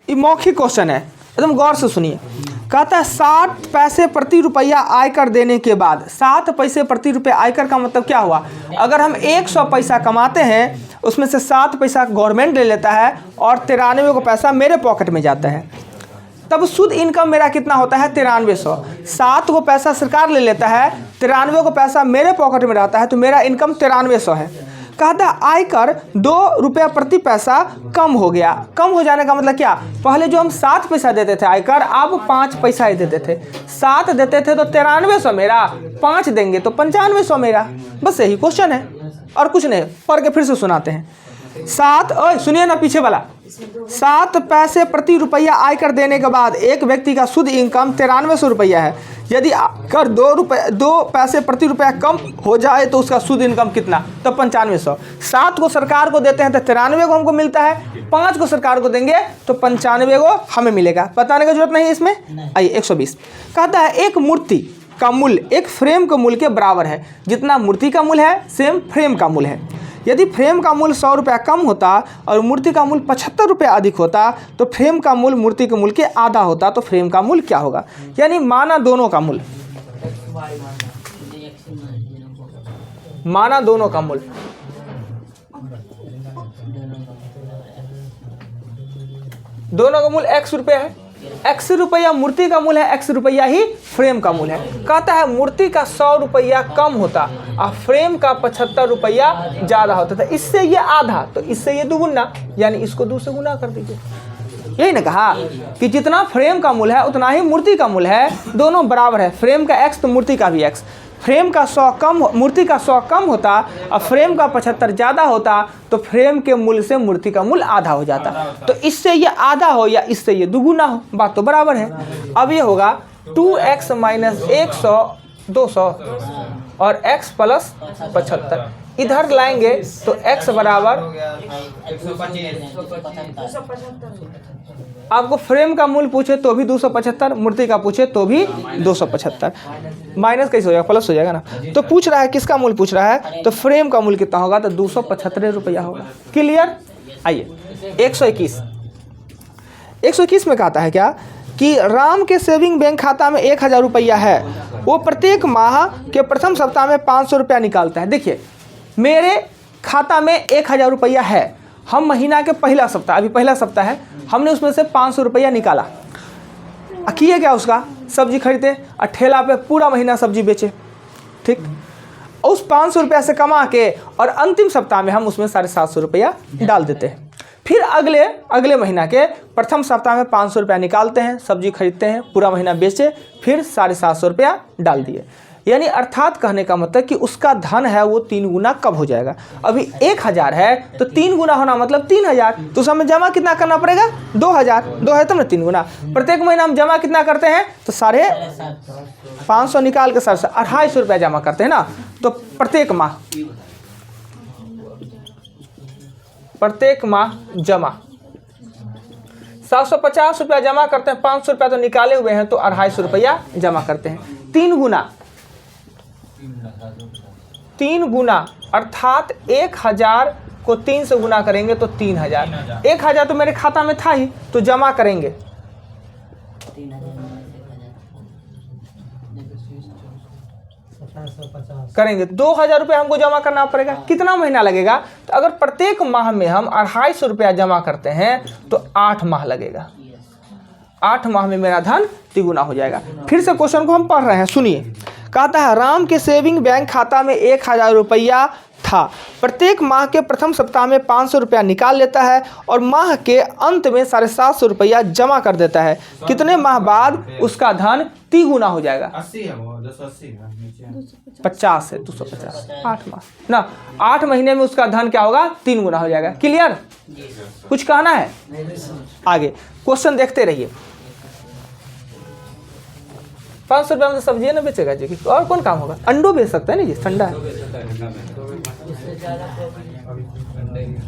ये मौखिक क्वेश्चन है, एकदम गौर से सुनिए। कहता है 60 पैसे प्रति रुपया आयकर देने के बाद, 7 पैसे प्रति रुपया आयकर का मतलब क्या हुआ? अगर हम 100 पैसा कमाते हैं उसमें से 7 पैसा गवर्नमेंट ले लेता है और 93 को पैसा मेरे पॉकेट में जाता है, तब शुद्ध इनकम मेरा कितना होता है? 9300। 7 को पैसा सरकार ले लेता है, 93 को पैसा मेरे पॉकेट में रहता है, तो मेरा इनकम 9300 है। कहता है आयकर 2 रुपया प्रति पैसा कम हो गया। कम हो जाने का मतलब क्या? पहले जो हम 7 पैसा देते थे आयकर, अब 5 पैसा ही देते थे। 7 देते थे तो 9300 मेरा, 5 देंगे तो 9500 मेरा। बस यही क्वेश्चन है और कुछ नहीं। पढ़ के फिर से सुनाते हैं। 7, सुनिए ना पीछे वाला। 7 पैसे प्रति रुपया आयकर देने के बाद एक व्यक्ति का शुद्ध इनकम 9300 रुपया है। यदि आकर 2 पैसे प्रति रुपया कम हो जाए तो उसका शुद्ध इनकम कितना? तो 9500। 7 को सरकार को देते हैं तो 93 को हमको मिलता है, 5 को सरकार को देंगे तो 95 को हमें मिलेगा। बताने की जरूरत नहीं है इसमें। आइए 120। कहता है एक मूर्ति का मूल्य एक फ्रेम के मूल्य के बराबर है। जितना मूर्ति का मूल्य है सेम फ्रेम का मूल्य है। यदि फ्रेम का मूल्य 100 रुपया कम होता और मूर्ति का मूल्य 75 रुपया अधिक होता तो फ्रेम का मूल्य मूर्ति के मूल्य के आधा होता, तो फ्रेम का मूल्य क्या होगा? यानी माना दोनों का मूल्य, माना दोनों का मूल्य, दोनों का मूल्य x रुपया है। x रुपया मूर्ति का मूल्य है, x रुपया ही फ्रेम का मूल्य है। कहता है मूर्ति का 100 रुपया कम होता और फ्रेम का 75 रुपया ज़्यादा होता था। इससे ये आधा तो इससे ये दुगुना, यानी इसको 2 से गुना कर दीजिए। यही ना कहा कि जितना फ्रेम का मूल्य है उतना ही मूर्ति का मूल्य है, दोनों बराबर है। फ्रेम का x तो मूर्ति का भी x। फ्रेम का 100 कम, मूर्ति का 100 कम होता और फ्रेम का 75 ज़्यादा होता तो फ्रेम के मूल्य से मूर्ति का मूल्य आधा हो जाता। तो इससे ये आधा हो या इससे ये दुगुना हो, बात तो बराबर है। अब ये होगा 2x माइनस 100 200 और x प्लस 75 इधर लाएंगे तो x बराबर, आपको फ्रेम का मूल्य पूछे तो भी 275, मूर्ति का पूछे तो भी 275। माइनस कैसे हो जाएगा? प्लस हो जाएगा ना। तो पूछ रहा है किसका मूल्य पूछ रहा है, तो फ्रेम का मूल्य कितना होगा? तो 275 रुपया होगा। क्लियर? आइए 121 में कहता है क्या कि राम के सेविंग बैंक खाता में 1000 रुपया है। वो प्रत्येक माह के प्रथम सप्ताह में 500 रुपया निकालता है। देखिए मेरे खाता में 1000 रुपया है, हम महीना के पहला सप्ताह, अभी पहला सप्ताह है, हमने उसमें से 500 रुपया निकाला। किए क्या? उसका सब्जी खरीदे और ठेला पे पूरा महीना सब्जी बेचे। ठीक, उस 500 रुपया से कमा के और अंतिम सप्ताह में हम उसमें 750 रुपया डाल देते हैं। फिर अगले महीना के प्रथम सप्ताह में 500 रुपया निकालते हैं, सब्जी खरीदते हैं, पूरा महीना बेचे, फिर 750 रुपया डाल दिए। यानी अर्थात कहने का मतलब कि उसका धन है वो 3 गुना कब हो जाएगा? अभी 1000 है तो 3 गुना होना मतलब 3000। तो उस समय जमा कितना करना पड़ेगा? 2000। 2 है तब ना 3 गुना। प्रत्येक महीना हम जमा कितना करते हैं? तो 550 निकाल के 250 रुपया जमा करते हैं ना। तो प्रत्येक माह जमा 750 रुपया जमा करते हैं। 500 रुपया तो निकाले हुए हैं तो 250 रुपया जमा करते हैं। 3 गुना अर्थात 1000 को 3 से गुना करेंगे तो 3000। 1000 तो मेरे खाता में था ही, तो जमा करेंगे 2000 रुपये हमको जमा करना पड़ेगा। कितना महीना लगेगा? तो अगर प्रत्येक माह में हम 250 रुपया जमा करते हैं तो 8 माह लगेगा। 8 माह में मेरा धन 3 गुना हो जाएगा। फिर से क्वेश्चन को हम पढ़ रहे हैं, सुनिए। कहता है राम के सेविंग बैंक खाता में 1000 रुपया था। प्रत्येक माह के प्रथम सप्ताह में 500 रुपया निकाल लेता है और माह के अंत में 750 रुपया जमा कर देता है। कितने माह बाद उसका धन 3 गुना हो जाएगा? 50 है 250, 8 माह ना। 8 महीने में उसका धन क्या होगा? 3 गुना हो जाएगा। क्लियर? कुछ कहना है? आगे क्वेश्चन देखते रहिए। 500 रुपया में तो सब्जी ना बेचेगा जी, और कौन काम होगा? अंडो बेच सकता है ना जी, ठंडा है।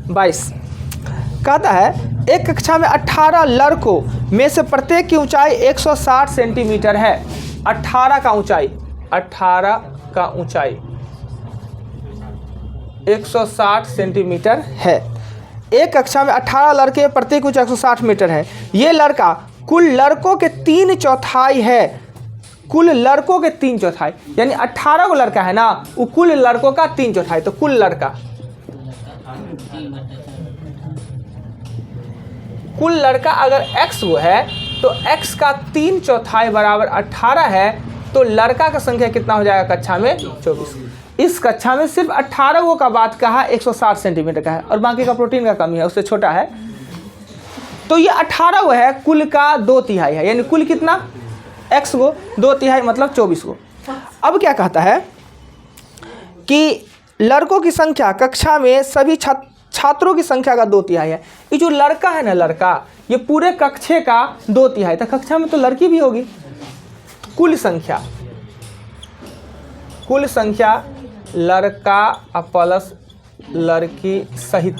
22 कहता है एक कक्षा में 18 लड़कों में से प्रत्येक की ऊंचाई 160 सेंटीमीटर है। 18 का ऊंचाई 160 सेंटीमीटर है। एक कक्षा में 18 लड़के, प्रत्येक ऊंचाई 160 मीटर है। ये लड़का कुल लड़कों के 3/4 है, कुल लड़कों के 3/4, यानी 18 को लड़का है ना, वो कुल लड़कों का 3/4। तो कुल लड़का अगर x वो है तो x का 3/4 बराबर 18 है, तो लड़का का संख्या कितना हो जाएगा कक्षा में? 24। इस कक्षा में सिर्फ 18 गो का बात कहा 160 सेंटीमीटर का है, और बाकी का प्रोटीन का कमी है, उससे छोटा है। तो ये 18 गो है, कुल का 2/3 है, यानी कुल कितना x गो 2/3 मतलब 24 गो। अब क्या कहता है कि लड़कों की संख्या कक्षा में सभी छात्रों की संख्या का 2/3 है। ये जो लड़का है ना, लड़का ये पूरे कक्षे का 2/3, तो कक्षा में तो लड़की भी होगी। कुल संख्या लड़का प्लस लड़की सहित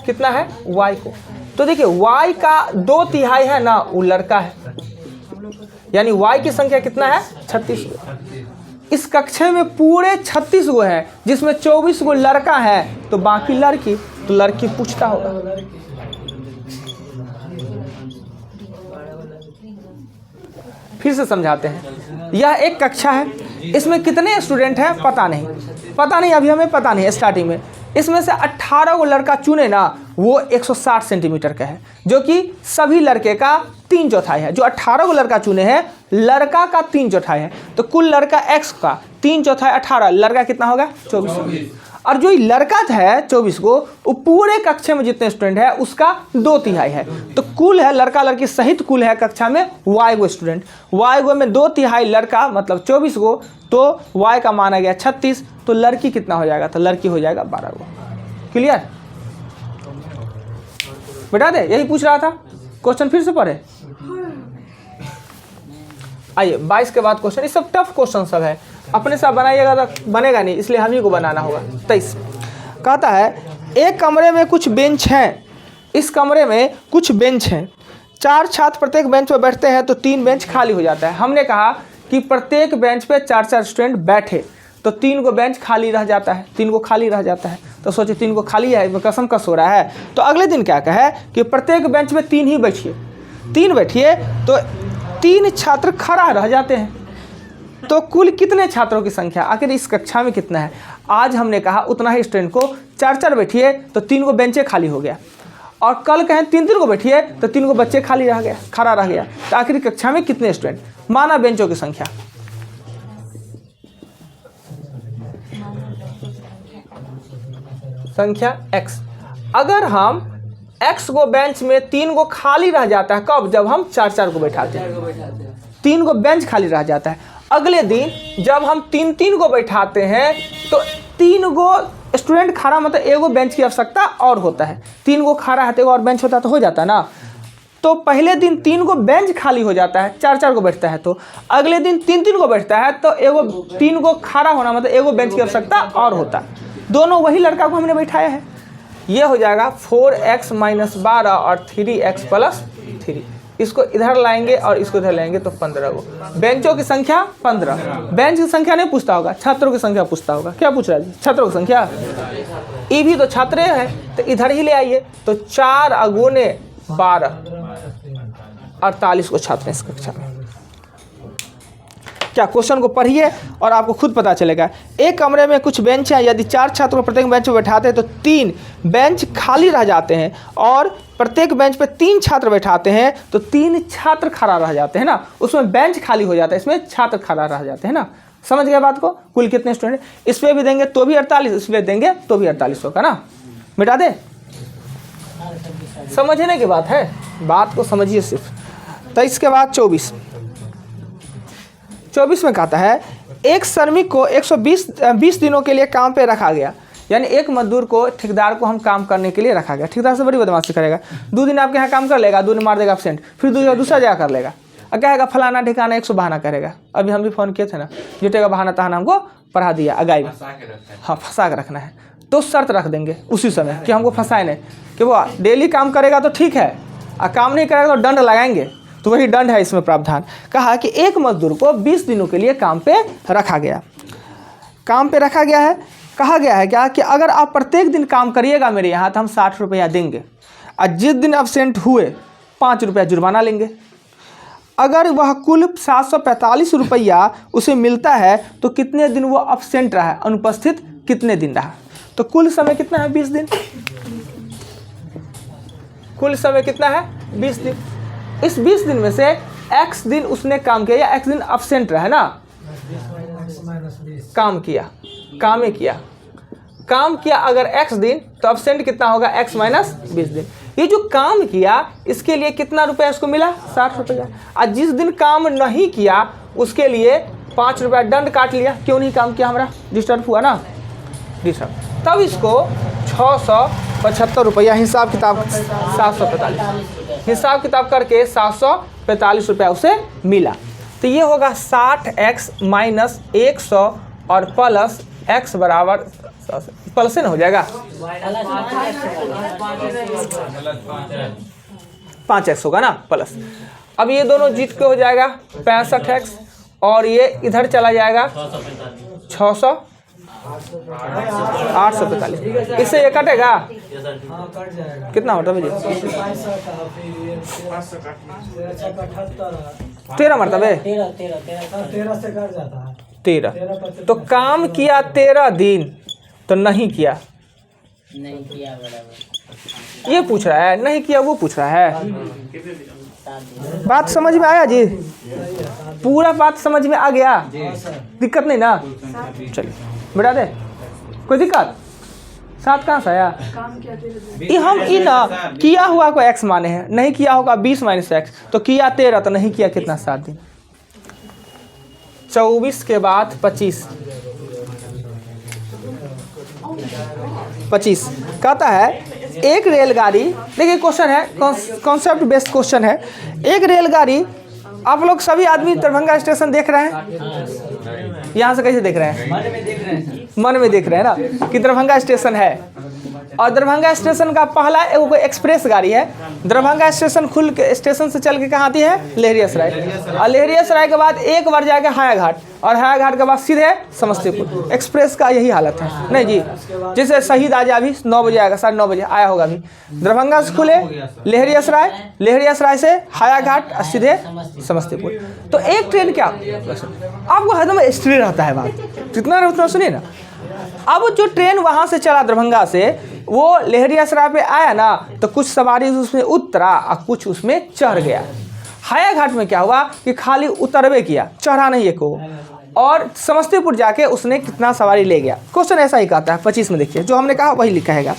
कितना है y को। तो देखिए y का 2/3 है ना, वो लड़का है, यानी y की संख्या कितना है? 36 गो। इस कक्षे में पूरे 36 गो है, जिसमें 24 गो लड़का है, तो बाकी लड़की। तो लड़की पूछता होगा। फिर से समझाते हैं। यह एक कक्षा है, इसमें कितने स्टूडेंट हैं पता नहीं, अभी हमें पता नहीं है स्टार्टिंग में। इसमें से 18 गो लड़का चुने ना, वो 160 सेंटीमीटर का है, जो कि सभी लड़के का 3/4 है। जो 18 गो लड़का चुने हैं, लड़का का 3/4 है, तो कुल लड़का x का 3/4 18, लड़का कितना होगा? 24। और जो लड़का है 24 को, वो पूरे कक्षा में जितने स्टूडेंट है उसका 2/3 है। तो कुल है लड़का लड़की सहित कुल है कक्षा में y गो स्टूडेंट, y गो में 2/3 लड़का मतलब 24 गो, तो y का माना गया 36, तो लड़की कितना हो जाएगा? तो लड़की हो जाएगा 12 गो। क्लियर बेटा? दे यही पूछ रहा था। क्वेश्चन फिर से पढ़े। आइए 22 के बाद क्वेश्चन, ये सब टफ क्वेश्चन सब है, अपने साथ बनाइएगा तो बनेगा नहीं, इसलिए हम ही को बनाना होगा। 23 कहता है एक कमरे में कुछ बेंच हैं, इस कमरे में कुछ बेंच हैं, 4 छात्र प्रत्येक बेंच पर बैठते हैं तो 3 बेंच खाली हो जाता है। हमने कहा कि प्रत्येक बेंच पे 4-4 स्टूडेंट बैठे तो 3 गो बेंच खाली रह जाता है, 3 गो खाली रह जाता है। तो सोचे 3 गो खाली है, कसम कस हो रहा है। तो अगले दिन क्या कहे कि प्रत्येक बेंच पे 3 ही बैठिए, 3 बैठिए तो 3 छात्र खड़ा रह जाते हैं। तो कुल कितने छात्रों की संख्या आखिर इस कक्षा में कितना है? आज हमने कहा उतना ही स्टूडेंट को 4-4 बैठिए तो 3 गो बेंचे खाली हो गया, और कल कहें 3-3 को बैठिए तो 3 गो बच्चे खाली रह गया, खड़ा रह गया। तो आखिर कक्षा में कितने स्टूडेंट? माना बेंचों की संख्या x। अगर हम x गो बेंच में 3 गो खाली रह जाता है, कब? जब हम 4-4 को बैठाते हैं, 3 गो बेंच खाली रह जाता है। अगले दिन जब हम 3-3 को बैठाते हैं तो 3 गो स्टूडेंट खड़ा, मतलब एगो बेंच की आवश्यकता और होता है। 3 गो खड़ा है तो एगो और बेंच होता तो हो जाता है ना। तो पहले दिन 3 गो बेंच खाली हो जाता है, 4-4 को बैठता है, तो अगले दिन 3-3 को बैठता है तो एगो 3 गो खड़ा होना मतलब एगो बेंच की आवश्यकता और होता है। दोनों वही लड़का को हमने बैठाया है। ये हो जाएगा 4x - 12 और 3x + 3। इसको इधर लाएंगे और इसको इधर लाएंगे तो 15 गो। बेंचों की संख्या 15। बेंच की संख्या नहीं पूछता होगा, छात्रों की संख्या पूछता होगा। क्या पूछ रहा है? छात्रों की संख्या। ये भी तो छात्र है, तो इधर ही ले आइए। तो 4 × 12 48 को छात्र इस कक्षा में। क्या क्वेश्चन को पढ़िए और आपको खुद पता चलेगा। एक कमरे में कुछ बेंच हैं, यदि 4 छात्रों को प्रत्येक बेंच पर बैठाते हैं तो 3 बेंच खाली रह जाते हैं, और प्रत्येक बेंच पे 3 छात्र बैठाते हैं तो 3 छात्र खड़ा रह जाते हैं ना। उसमें बेंच खाली हो जाता है, इसमें छात्र खड़ा रह जाते हैं ना। समझ गए बात को? कुल कितने स्टूडेंट? इस पर भी देंगे तो भी 48, इस पर देंगे तो भी 48 होगा ना। मिटा दे। समझने की बात है, बात को समझिए सिर्फ। तो इसके बाद 24 में कहता है एक श्रमिक को 120 दिनों के लिए काम पे रखा गया, यानी एक मजदूर को, ठेकेदार को हम काम करने के लिए रखा गया। ठेकेदार से बड़ी बदमाशी करेगा, 2 दिन आपके यहाँ काम कर लेगा, 2 दिन मार देगा एब्सेंट, फिर दूसरा जगह कर लेगा और कहेगा फलाना ठिकाना 100 बहाना करेगा। अभी हम भी फ़ोन किए थे ना, जुटेगा बहाना तहाना हमको पढ़ा दिया अगाई में। हाँ, फंसा के रखना है तो शर्त रख देंगे उसी समय कि हमको फंसाए नहीं, कि वो डेली काम करेगा तो ठीक है, और काम नहीं करेगा तो दंड लगाएंगे। तो वही दंड है इसमें प्रावधान। कहा कि एक मजदूर को 20 दिनों के लिए काम पे रखा गया, काम पे रखा गया है। कहा गया है क्या कि अगर आप प्रत्येक दिन काम करिएगा मेरे यहाँ तो हम 60 रुपया देंगे, और जिस दिन एब्सेंट हुए 5 रुपया जुर्माना लेंगे। अगर वह कुल 745 रुपया उसे मिलता है तो कितने दिन वो एब्सेंट रहा है, अनुपस्थित कितने दिन रहा। तो कुल समय कितना है, 20 दिन। कुल समय कितना है, 20 दिन। इस 20 दिन में से x दिन उसने काम किया या x दिन एब्सेंट रहा है ना, काम किया, कामे किया, काम किया अगर x दिन तो एब्सेंट कितना होगा, x माइनस 20 दिन। ये जो काम किया इसके लिए कितना रुपया इसको मिला, 60 रुपया। और जिस दिन काम नहीं किया उसके लिए 5 रुपया दंड काट लिया, क्यों नहीं काम किया, हमारा डिस्टर्ब हुआ ना, डिस्टर्ब। तब इसको 675 रुपया हिसाब किताब 745 हिसाब किताब करके 745 रुपया उसे मिला। तो ये होगा 60x माइनस 100 और प्लस x बराबर प्लस से न हो जाएगा 5x होगा ना प्लस। अब ये दोनों जीत के हो जाएगा 65x और ये इधर चला जाएगा 600 845। इससे ये कटेगा कितना होता है मुझे 13 मरतबे 13। तो काम किया 13 दिन तो नहीं किया बराबर, ये पूछ रहा है, नहीं किया वो पूछ रहा है। बात समझ में आया जी, पूरा बात समझ में आ गया, दिक्कत नहीं ना। चलिए बेटा दे, कोई दिक्कत, 7 कहाँ से आया, ये हम ना किया हुआ को x माने हैं, नहीं किया होगा 20 माइनस x, तो किया 13 तो नहीं किया कितना 7 दिन। 24 के बाद 25 कहता है एक रेलगाड़ी, देखिए क्वेश्चन है, कॉन्सेप्ट बेस्ड क्वेश्चन है। एक रेलगाड़ी, आप लोग सभी आदमी दरभंगा स्टेशन देख रहे हैं, यहाँ से कैसे देख रहे हैं, मन में देख रहे हैं ना कि दरभंगा स्टेशन है। और दरभंगा स्टेशन का पहला एगो एक्सप्रेस गाड़ी है, दरभंगा स्टेशन खुल के स्टेशन से चल के कहाँ आती है, लहरियासराय, और लहरियासराय के बाद एक बार जाएगा हायाघाट, और हायाघाट के बाद सीधे समस्तीपुर। एक्सप्रेस का यही हालत है नहीं जी, जैसे शहीद आज अभी 9 बजे आएगा, 9:30 बजे आया होगा अभी, दरभंगा से खुले लहरियासराय, लहरियासराय से हायाघाट और सीधे समस्तीपुर। तो एक ट्रेन क्या आपको हरदम स्थिर रहता है, बात जितना रहे उतना सुनिए ना। अब जो ट्रेन वहाँ से चला दरभंगा से, वो लहरियासराय पे आया ना, तो कुछ सवारी उसमें उतरा और कुछ उसमें चढ़ गया। हायाघाट में क्या हुआ कि खाली उतरवे किया, चढ़ा नहीं एक को, और समस्तीपुर जाके उसने कितना सवारी ले गया। क्वेश्चन ऐसा ही कहता है 25 में, देखिए जो हमने कहा वही लिखा हैगा।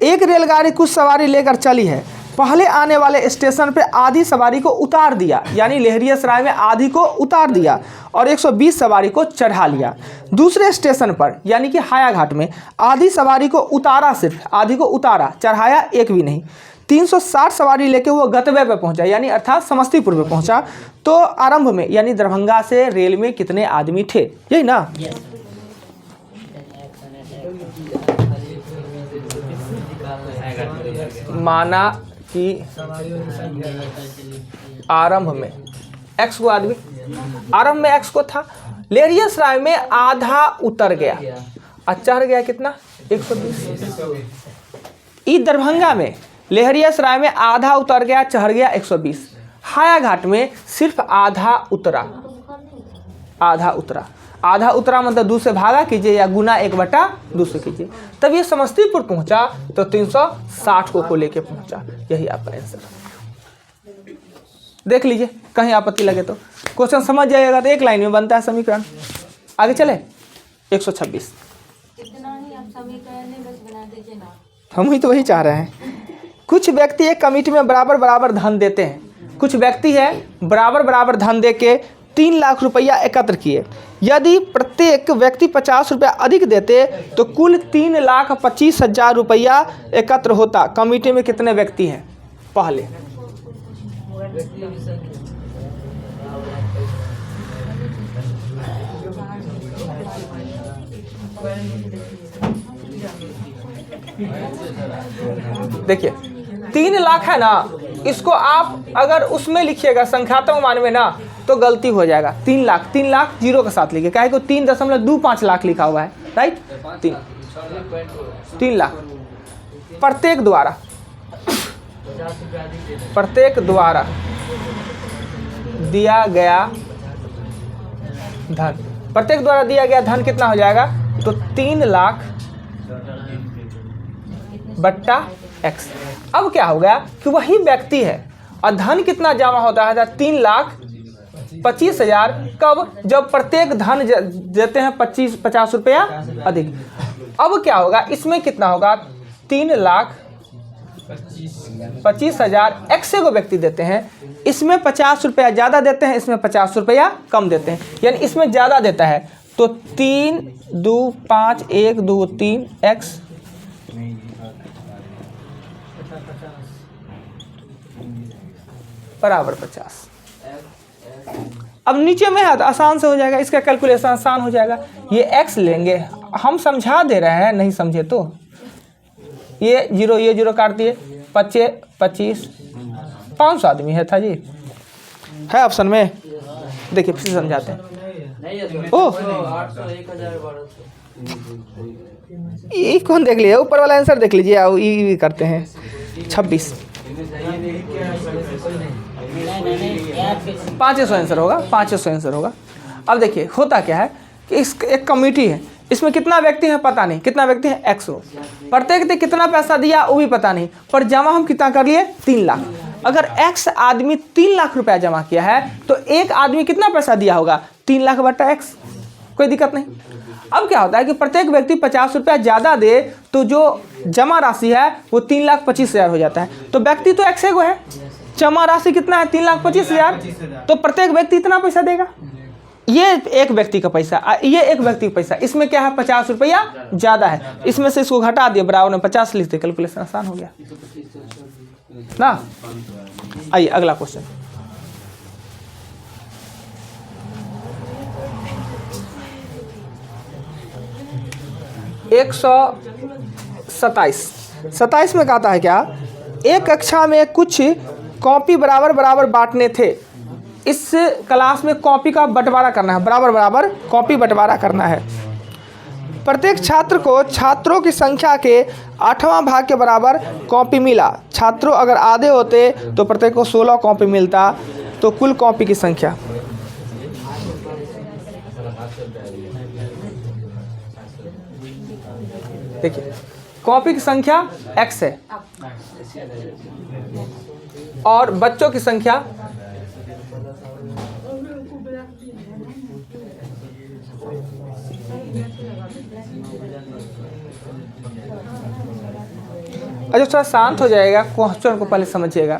एक रेलगाड़ी कुछ सवारी लेकर चली है, पहले आने वाले स्टेशन पे आधी सवारी को उतार दिया, यानी लहरियासराय में आधी को उतार दिया और 120 सवारी को चढ़ा लिया। दूसरे स्टेशन पर यानी कि हायाघाट में आधी सवारी को उतारा, सिर्फ आधी को उतारा, चढ़ाया एक भी नहीं। 360 सवारी लेके वो गंतव्य पे पहुंचा, यानी अर्थात समस्तीपुर में पहुंचा। तो आरंभ में यानी दरभंगा से रेल में कितने आदमी थे, यही ना। माना कि आरंभ में x को आदमी, आरंभ में x को था, लहरियासराय में आधा उतर गया और चढ़ गया कितना 120। इस दरभंगा में लहरियासराय में आधा उतर गया, चढ़ गया 120। हायाघाट में सिर्फ आधा उतरा, आधा उतरा, आधा उतरा मतलब 2 से भागा कीजिए या गुना 1/2 से कीजिए, तब ये समस्तीपुर पहुंचा तो 360 को लेके पहुंचा। यही आपका आंसर, देख लीजिए कहीं आपत्ति लगे तो। क्वेश्चन समझ जाइएगा तो एक लाइन में बनता है समीकरण। आगे चले 126, हम ही तो वही चाह रहे हैं। कुछ व्यक्ति एक कमेटी में बराबर बराबर धन देते हैं, कुछ व्यक्ति है बराबर बराबर धन दे के 3 लाख रुपया एकत्र किए। यदि प्रत्येक व्यक्ति 50 रुपया अधिक देते तो कुल 3,25,000 रुपया एकत्र होता। कमेटी में कितने व्यक्ति हैं, पहले देखिए 3 लाख है ना, इसको आप अगर उसमें लिखिएगा संख्यात्मक मान में ना तो गलती हो जाएगा। 3 लाख 0 के साथ लिखिए, काहे को 3.25 लाख लिखा हुआ है। राइट, 3 लाख प्रत्येक द्वारा दिया गया धन, प्रत्येक द्वारा दिया गया धन कितना हो जाएगा, तो 3 लाख बट्टा x। अब क्या हो गया कि वही व्यक्ति है और धन कितना जमा होता है, 3,25,000। कब, जब प्रत्येक धन देते हैं 50 रुपया अधिक। अब क्या होगा, इसमें कितना होगा, 3,25,000 x को व्यक्ति देते हैं, इसमें 50 रुपया ज़्यादा देते हैं, इसमें 50 रुपया कम देते हैं, यानी इसमें ज़्यादा देता है। तो 3 2 5 1 2 3 x बराबर 50। अब नीचे में है तो आसान से हो जाएगा, इसका कैलकुलेशन आसान हो जाएगा। ये x लेंगे, हम समझा दे रहे हैं, नहीं समझे तो ये 0 काट दिए, 25 500 आदमी है था जी, है ऑप्शन में, देखिए फिर समझाते हैं। ओह ये कौन देख लिया, ऊपर वाला आंसर देख लीजिए, आओ ये करते हैं 26 500 आंसर होगा, 500 आंसर होगा। अब देखिए होता क्या है कि इस एक कमेटी है, इसमें कितना व्यक्ति है पता नहीं, कितना व्यक्ति है 100, प्रत्येक ने कितना पैसा दिया वो भी पता नहीं, पर जमा हम कितना कर लिए 3 लाख। अगर x आदमी 3 लाख रुपया जमा किया है तो एक आदमी कितना पैसा दिया होगा, 3 लाख बट्टा x, कोई दिक्कत नहीं। अब क्या होता है कि प्रत्येक व्यक्ति 50 रुपया ज़्यादा दे तो जो जमा राशि है वो 3,25,000 हो जाता है। तो व्यक्ति तो x को है, जमा राशि कितना है 3,25,000, तो प्रत्येक व्यक्ति इतना पैसा देगा। ये एक व्यक्ति का पैसा, ये एक व्यक्ति का पैसा, इसमें क्या है 50 रुपया ज़्यादा है, इसमें से इसको घटा दिए, बराबर में 50 लिख दिए, कैलकुलेशन आसान हो गया ना। आइए अगला क्वेश्चन। एक 127 में कहता है क्या, एक कक्षा में कुछ कॉपी बराबर बांटने थे। इस क्लास में कॉपी का बंटवारा करना है, बराबर कॉपी बंटवारा करना है। प्रत्येक छात्र को छात्रों की संख्या के 8वां भाग के बराबर कॉपी मिला। छात्रों अगर आधे होते तो प्रत्येक को 16 कॉपी मिलता, तो कुल कॉपी की संख्या। देखिए कॉपी की संख्या x है और बच्चों की संख्या अच्छा थोड़ा शांत हो जाएगा, क्वेश्चन को पहले समझिएगा।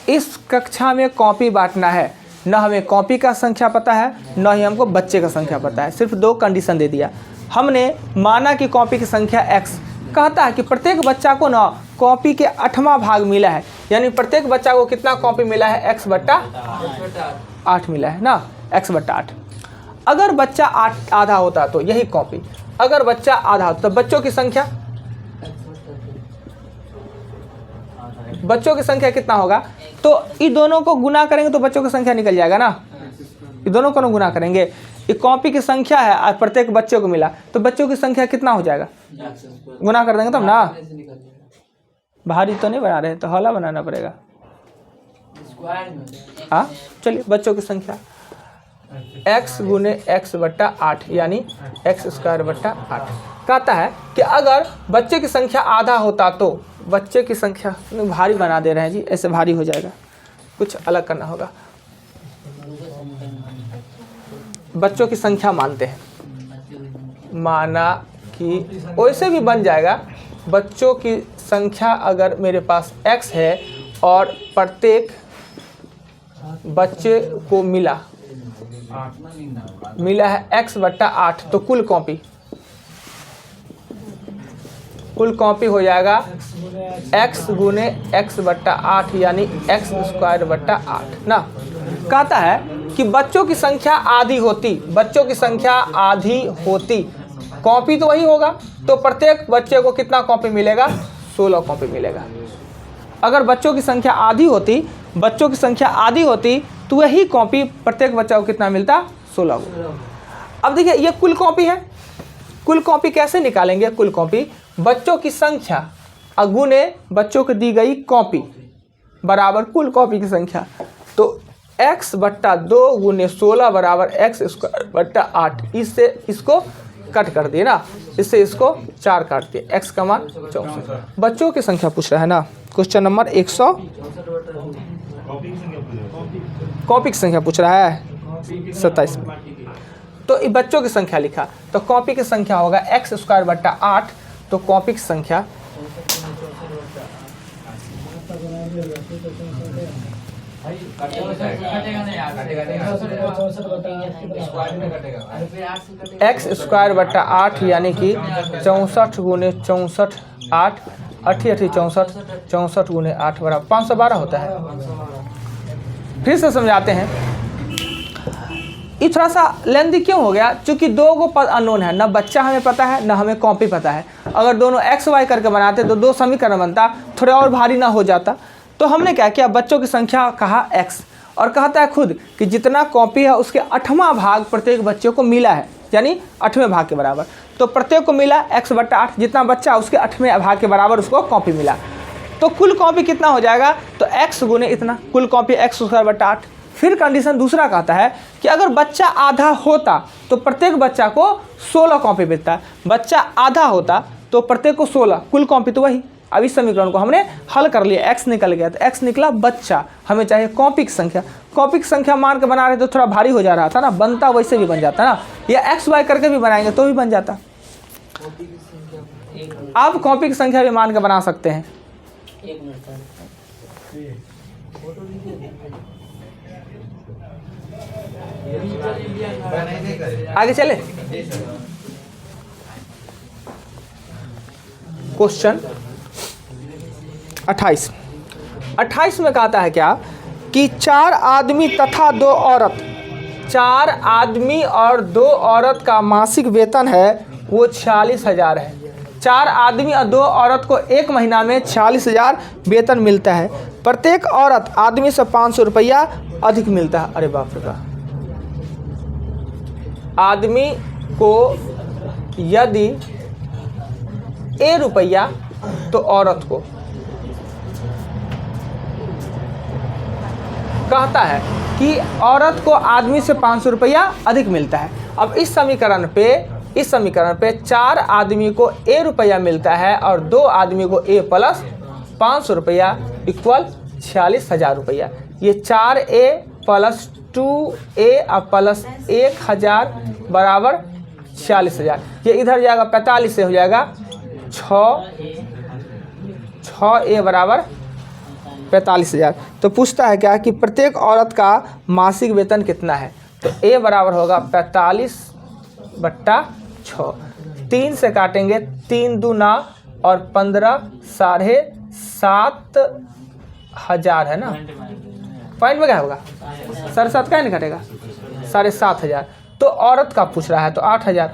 इस कक्षा में कॉपी बांटना है, न हमें कॉपी का संख्या पता है न ही हमको बच्चे का संख्या पता है, सिर्फ 2 कंडीशन दे दिया। हमने माना कि कॉपी की संख्या x, कहता है कि प्रत्येक बच्चा को ना कॉपी के 8वां भाग मिला है, यानी प्रत्येक बच्चा को कितना कॉपी मिला है, x बट्टा 8 मिला है ना, x बट्टा 8। अगर बच्चा आधा होता तो यही कॉपी, अगर बच्चा आधा होता तो बच्चों की संख्या कितना होगा, तो इन दोनों को गुना करेंगे तो बच्चों की संख्या निकल जाएगा ना, ये दोनों को गुना करेंगे। ये कॉपी की संख्या है और प्रत्येक बच्चे को मिला, तो बच्चों की संख्या कितना हो जाएगा, गुना कर देंगे तब ना। भारी तो नहीं बना रहे, तो हौला बनाना पड़ेगा। हाँ चलिए, बच्चों की संख्या x गुने x बट्टा 8 यानी x स्क्वायर बट्टा 8। कहता है कि अगर बच्चे की संख्या आधा होता तो, बच्चे की संख्या भारी बना दे रहे हैं जी, ऐसे भारी हो जाएगा, कुछ अलग करना होगा। बच्चों की संख्या मानते हैं, माना कि वैसे भी बन जाएगा। बच्चों की संख्या अगर मेरे पास x है और प्रत्येक बच्चे को मिला है x बट्टा 8, तो कुल कॉपी हो जाएगा x गुने x बट्टा 8 यानी x स्क्वायर बट्टा 8 ना। कहता है कि बच्चों की संख्या आधी होती, कॉपी तो वही होगा, तो प्रत्येक बच्चे को कितना कॉपी मिलेगा, 16 कॉपी मिलेगा। अगर बच्चों की संख्या आधी होती तो वही कॉपी प्रत्येक बच्चा को कितना मिलता, 16 को। अब देखिए ये कुल कॉपी है, कुल कॉपी कैसे निकालेंगे? कुल कॉपी बच्चों की संख्या गुने बच्चों को दी गई कॉपी बराबर कुल कॉपी की संख्या। तो x बट्टा 2 गुने 16 बराबर x स्क्वायर बट्टा 8। इससे इसको कट कर दिए ना, इससे इसको 4 काट दिए, x का मान 64। बच्चों की संख्या पूछ रहा है ना, क्वेश्चन नंबर 100 कॉपी की संख्या पूछ रहा है 27 में। तो ये बच्चों की संख्या लिखा, तो कॉपी की संख्या होगा x स्क्वायर बट्टा 8। तो कॉपी की संख्या x स्क्वायर बट्टा 8 यानी कि 64 गुने 64 8 8 64 64 गुने 8 बराबर 512 होता है। फिर से समझाते हैं, ये थोड़ा सा लेंदी क्यों हो गया? क्योंकि दो को पद अननोन है, ना बच्चा हमें पता है ना हमें कॉपी पता है। अगर दोनों एक्स वाई करके बनाते तो दो समीकरण बनता, थोड़ा और भारी ना हो जाता। तो हमने क्या किया, बच्चों की संख्या कहा x, और कहता है खुद कि जितना कॉपी है उसके 8वां भाग प्रत्येक बच्चे को मिला है, यानी 8वें भाग के बराबर। तो प्रत्येक को मिला x बट्टा 8, जितना बच्चा उसके 8वें भाग के बराबर उसको कॉपी मिला। तो कुल कॉपी कितना हो जाएगा? तो x गुने इतना, कुल कॉपी x स्क्वायर बट्टा 8। फिर कंडीशन दूसरा कहता है कि अगर बच्चा आधा होता तो प्रत्येक बच्चा को 16 कॉपी मिलता है। बच्चा आधा होता तो प्रत्येक को 16, कुल कॉपी तो वही। अब इस समीकरण को हमने हल कर लिया, x निकल गया, तो x निकला बच्चा, हमें चाहिए कॉपी की संख्या। कॉपी की संख्या मान के बना रहे तो थोड़ा भारी हो जा रहा था ना, बनता वैसे भी बन जाता ना, या x y करके भी बनाएंगे तो भी बन जाता। आप कॉपी की संख्या भी मान के बना सकते हैं। आगे चले, क्वेश्चन 28 में कहता है क्या कि 4 आदमी तथा 2 औरत, 4 आदमी और 2 औरत का मासिक वेतन है वो 46,000 है। 4 आदमी और 2 औरत को एक महीना में 46,000 वेतन मिलता है। प्रत्येक औरत आदमी से 500 रुपया अधिक मिलता है। अरे बाप रे बाप, आदमी को यदि ए रुपया तो औरत को कहता है कि औरत को आदमी से 500 रुपया अधिक मिलता है। अब इस समीकरण पे 4 आदमी को ए रुपया मिलता है और 2 आदमी को ए प्लस 500 रुपया इक्वल 46,000 रुपया। ये 4a प्लस 2a प्लस 1,000 बराबर 46,000। ये इधर जाएगा 45 से हो जाएगा 6a बराबर 45,000। तो पूछता है क्या कि प्रत्येक औरत का मासिक वेतन कितना है? तो a बराबर होगा 45/6। 3 से काटेंगे, 3 दूना और 15, 7,500 है ना। पॉइंट में क्या होगा? 7.5 क्या नहीं घटेगा, 7,500। तो औरत का पूछ रहा है तो 8,000।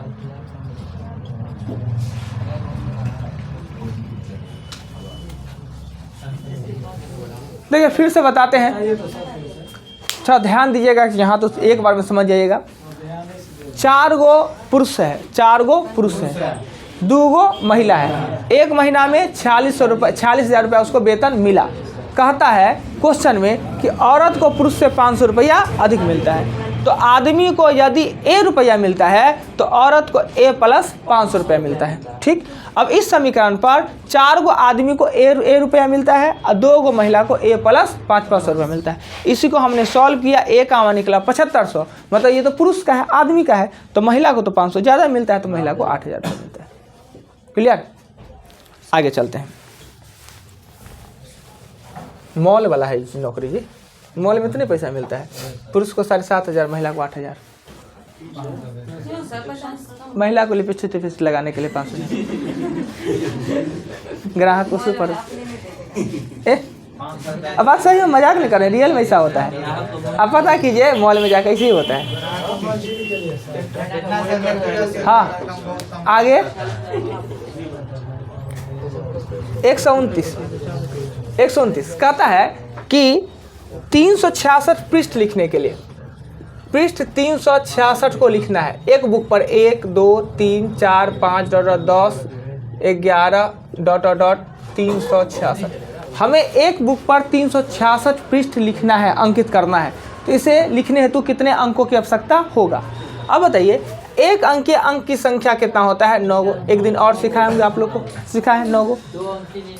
देखिए फिर से बताते हैं, थोड़ा ध्यान दीजिएगा कि यहाँ तो एक बार में समझ जाइएगा। 4 गो पुरुष है, 4 गो पुरुष है, 2 गो महिला है। एक महीना में 46,000 रुपया उसको वेतन मिला। कहता है क्वेश्चन में कि औरत को पुरुष से 500 रुपया अधिक मिलता है। तो आदमी को यदि ए रुपया मिलता है तो औरत को ए प्लस 500 रुपया मिलता है। ठीक, अब इस समीकरण पर 4 गो आदमी को ए रुपया मिलता है और 2 गो महिला को ए प्लस 500 रुपया मिलता है। इसी को हमने सॉल्व किया, ए का मान निकला 7500, मतलब ये तो पुरुष का है, आदमी का है, तो महिला को तो 500 ज़्यादा मिलता है, तो महिला को 8,000 रुपया मिलता है। क्लियर? आगे चलते हैं। मॉल वाला है नौकरी जी, मॉल में इतने पैसा मिलता है, पुरुष को 7,500, महिला को 8,000। महिला को लिपस्टिक लगाने के लिए 500, ग्राहक को सुपर। अब बात सही है, मजाक नहीं कर रहे, रियल में ऐसा होता है। अब पता कीजिए मॉल में जाकर ऐसे ही होता है। हाँ आगे 129 कहता है कि 366 पृष्ठ लिखने के लिए पृष्ठ 366 को लिखना है। एक बुक पर 1 2 3 4 5 10 11 366। हमें एक बुक पर 366 पृष्ठ लिखना है, अंकित करना है। तो इसे लिखने हेतु कितने अंकों की आवश्यकता होगा? अब बताइए, एक अंकीय अंक की संख्या कितना होता है? 9 गो। एक दिन और सिखाए होंगे आप लोग को, सिखा है 9 गो।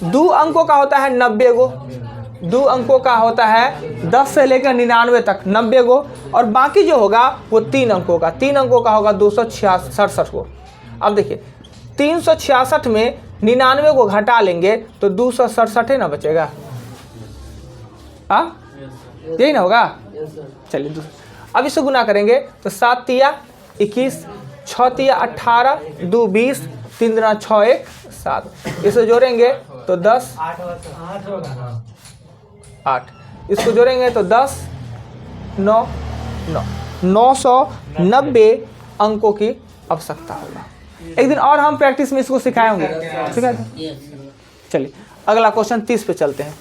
2 अंकों का होता है 90 गो। 2 अंकों का होता है 10 से लेकर 99 तक 90 गो। और बाकी जो होगा वो 3 अंकों का, 3 अंकों का होगा 267 गो। अब देखिए 366 में 99 को घटा लेंगे तो 267 ना बचेगा, हाँ यही ना होगा। चलिए अब इससे गुना करेंगे तो 7 तिया 21, 6 तिया 18, 2 20, 3 दूना 6 1 7। इसे जोड़ेंगे तो 10 8, इसको जोड़ेंगे तो 10 9 9 990 अंकों की आवश्यकता होगा। एक दिन और हम प्रैक्टिस में इसको सिखाए होंगे, सिखाए थे। चलिए अगला क्वेश्चन 30 पे चलते हैं।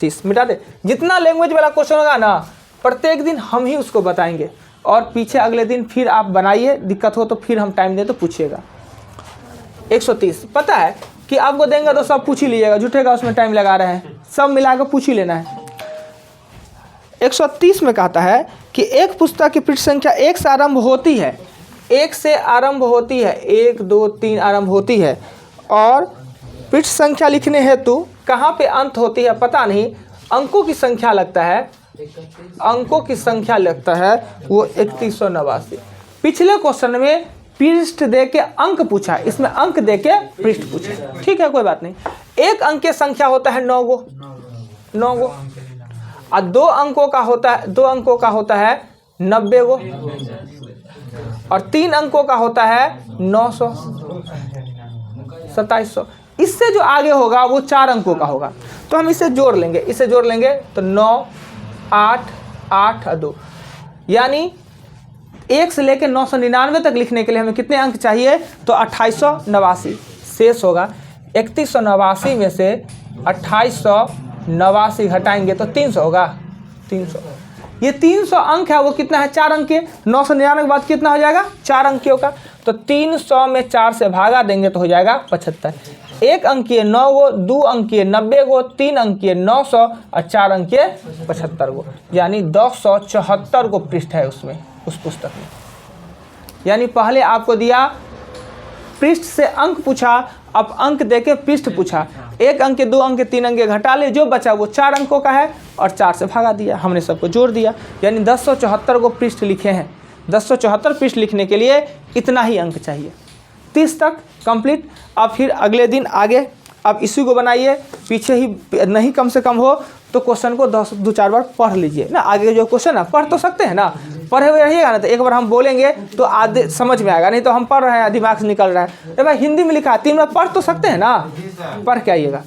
30 मिटा दे। जितना लैंग्वेज वाला क्वेश्चन होगा ना, प्रत्येक दिन हम ही उसको बताएंगे और पीछे अगले दिन फिर आप बनाइए, दिक्कत हो तो फिर हम टाइम दें तो पूछिएगा। 130 पता है कि आपको देंगे तो सब पूछ ही लीजिएगा, झूठेगा उसमें टाइम लगा रहे हैं, सब मिलाकर पूछ ही लेना है। 130 में कहता है कि एक पुस्तक की पृष्ठ संख्या 1 से आरंभ होती है, 1 से आरंभ होती है, 1 2 3 आरंभ होती है, और पृष्ठ संख्या लिखने हेतु कहाँ पे अंत होती है पता नहीं, अंकों की संख्या लगता है, अंकों की संख्या लगता है वो 3189। पिछले क्वेश्चन में पृष्ठ दे के अंक पूछा, इसमें अंक दे के पृष्ठ पूछा, ठीक है कोई बात नहीं। एक अंक की संख्या होता है 9 गो, 9 गो, और 2 अंकों का होता है, 2 अंकों का होता है 90 गो, और 3 अंकों का होता है 900 2700। इससे जो आगे होगा वो 4 अंकों का होगा, तो हम इसे जोड़ लेंगे, इसे जोड़ लेंगे तो 9 8 8 और 2, यानी 1 से लेकर 999 तक लिखने के लिए हमें कितने अंक चाहिए? तो 2889 शेष होगा। 3189 में से 2889 घटाएंगे तो 300 होगा, 300। ये 300 अंक है वो कितना है? 4 अंक के। 999 के बाद कितना हो जाएगा? 4 अंकियों का। तो 300 में 4 से भागा देंगे तो हो जाएगा 75। 1 अंकीय 9 गो, 2 अंकीय 90 गो, 3 अंकीय 900 और 4 अंकीय 75 गो, यानी 274 गो पृष्ठ है उसमें, उस पुस्तक में। यानी पहले आपको दिया पृष्ठ से अंक पूछा, अब अंक देके पृष्ठ पूछा, 1 अंक 2 अंक 3 अंक घटा ले, जो बचा वो 4 अंकों का है और 4 से भागा दिया, हमने सबको जोड़ दिया, यानी 274 गो पृष्ठ लिखे हैं। 274 पृष्ठ लिखने के लिए इतना ही अंक चाहिए। 30 तक कंप्लीट। अब फिर अगले दिन आगे अब इसी को बनाइए, पीछे ही नहीं कम से कम हो तो क्वेश्चन को 2-4 बार पढ़ लीजिए ना। आगे जो क्वेश्चन है पढ़ तो सकते हैं ना, पढ़े हुए रहिएगा ना तो एक बार हम बोलेंगे तो आधे समझ में आएगा, नहीं तो हम पढ़ रहे हैं दिमाग से निकल रहा है। भाई हिंदी में लिखा है 3 बार पढ़ तो सकते हैं ना, पढ़ के आइएगा।